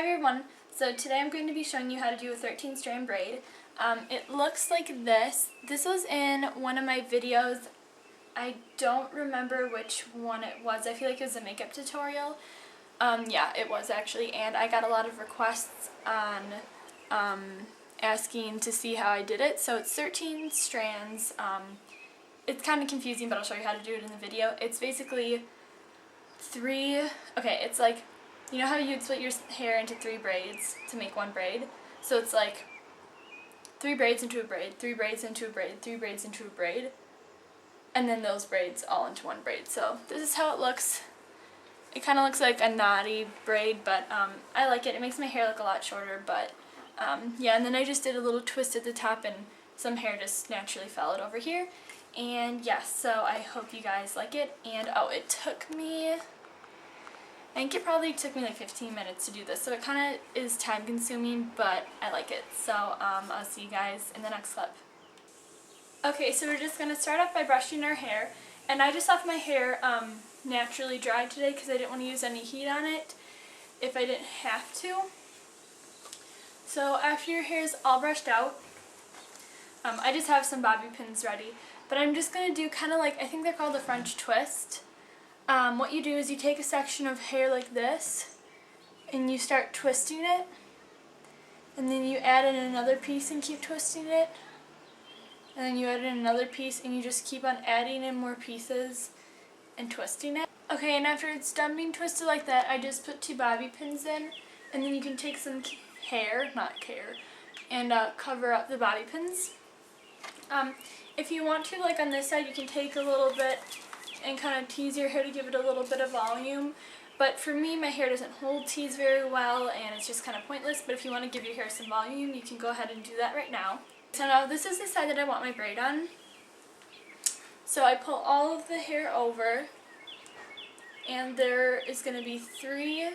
everyone, so today I'm going to be showing you how to do a 13 strand braid. It looks like this. This was in one of my videos. I don't remember which one it was. I feel like it was a makeup tutorial. Yeah, it was actually, and I got a lot of requests on asking to see how I did it. So it's 13 strands. It's kind of confusing, but I'll show you how to do it in the video. It's basically it's like, you know how you'd split your hair into 3 braids to make one braid? So it's like 3 braids into a braid, 3 braids into a braid, 3 braids into a braid, and then those braids all into one braid. So this is how it looks. It kind of looks like a knotty braid, but I like it. It makes my hair look a lot shorter, but yeah, and then I just did a little twist at the top and some hair just naturally fell out over here. And yes, so I hope you guys like it. And it took me, I think it probably took me like 15 minutes to do this, so it kind of is time consuming, but I like it. So I'll see you guys in the next clip. Okay, so we're just going to start off by brushing our hair, and I just left my hair naturally dry today because I didn't want to use any heat on it if I didn't have to. So after your hair is all brushed out, I just have some bobby pins ready, but I'm just going to do kind of like, I think they're called a French twist. What you do is you take a section of hair like this and you start twisting it, and then you add in another piece and keep twisting it, and then you add in another piece and you just keep on adding in more pieces and twisting it. Okay, and after it's done being twisted like that, I just put 2 bobby pins in, and then you can take some hair, and cover up the bobby pins. If you want to, like on this side, you can take a little bit and kind of tease your hair to give it a little bit of volume. But for me, my hair doesn't hold tease very well, and it's just kind of pointless. But if you want to give your hair some volume, you can go ahead and do that right now. So now this is the side that I want my braid on. So I pull all of the hair over, and there is going to be 3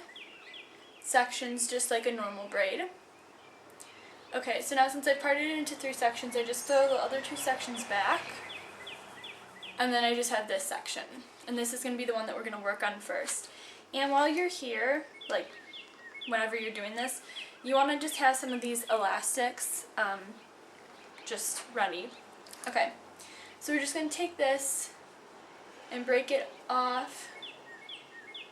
sections just like a normal braid. Okay, so now since I've parted it into 3 sections, I just throw the other 2 sections back, and then I just have this section. And this is going to be the one that we're going to work on first. And while you're here, like whenever you're doing this, you want to just have some of these elastics just ready. Okay, so we're just going to take this and break it off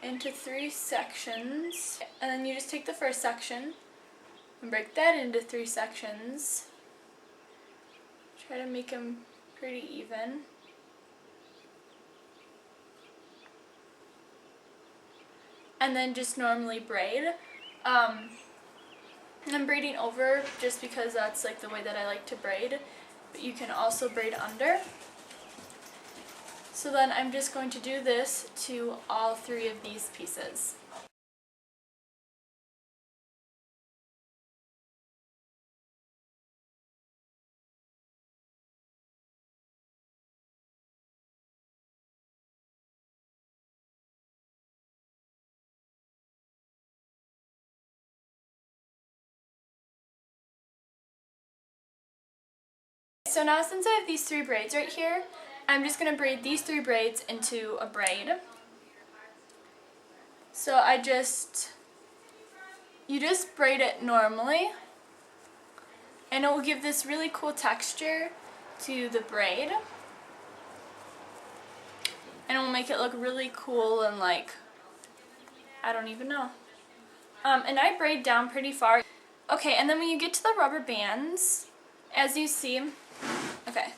into 3 sections. And then you just take the first section and break that into 3 sections. Try to make them pretty even. And then just normally braid. And I'm braiding over just because that's like the way that I like to braid, but you can also braid under. So then I'm just going to do this to all 3 of these pieces. So now since I have these 3 braids right here, I'm just going to braid these 3 braids into a braid. So you just braid it normally, and it will give this really cool texture to the braid. And it will make it look really cool and like, I don't even know. And I braid down pretty far. Okay, and then when you get to the rubber bands, as you see, okay,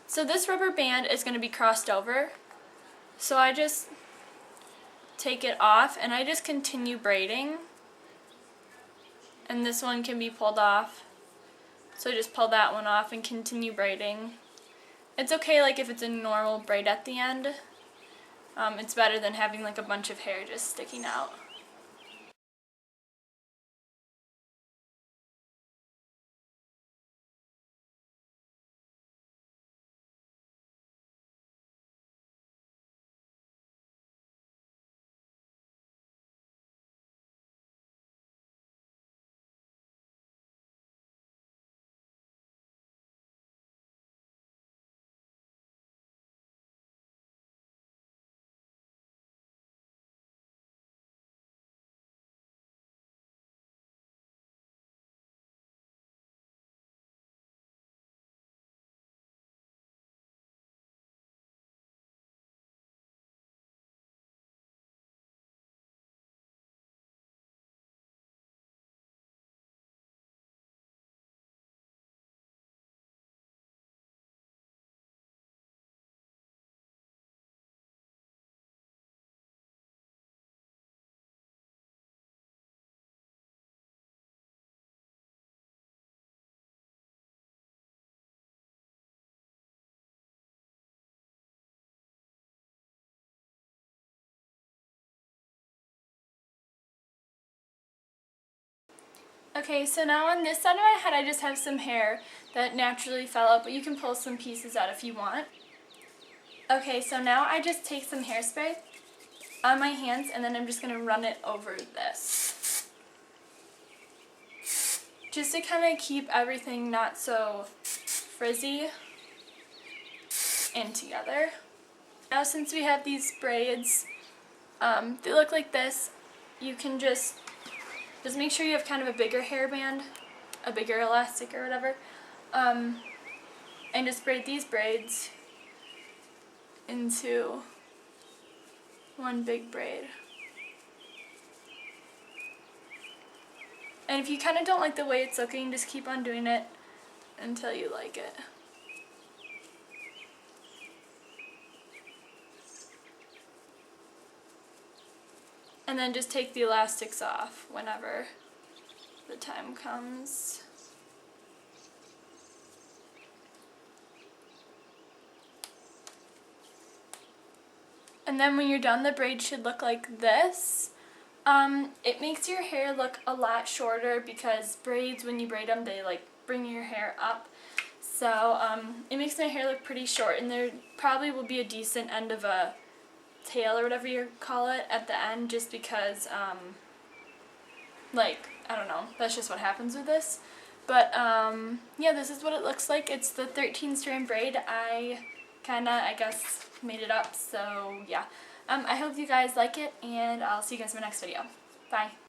so this rubber band is going to be crossed over. So I just take it off and I just continue braiding. And this one can be pulled off. So I just pull that one off and continue braiding. It's okay like if it's a normal braid at the end. It's better than having like a bunch of hair just sticking out. Okay, so now on this side of my head I just have some hair that naturally fell out, but you can pull some pieces out if you want. Okay, so now I just take some hairspray on my hands and then I'm just going to run it over this. Just to kind of keep everything not so frizzy and together. Now since we have these braids, they look like this, you can just make sure you have kind of a bigger hairband, a bigger elastic or whatever, and just braid these braids into one big braid. And if you kind of don't like the way it's looking, just keep on doing it until you like it. And then just take the elastics off whenever the time comes. And then when you're done, the braid should look like this. It makes your hair look a lot shorter because braids, when you braid them, they like bring your hair up. So it makes my hair look pretty short, and there probably will be a decent end of a tail or whatever you call it at the end, just because like, I don't know, that's just what happens with this. But yeah, this is what it looks like. It's the 13 strand braid. I guess made it up, so yeah. I hope you guys like it, and I'll see you guys in my next video. Bye.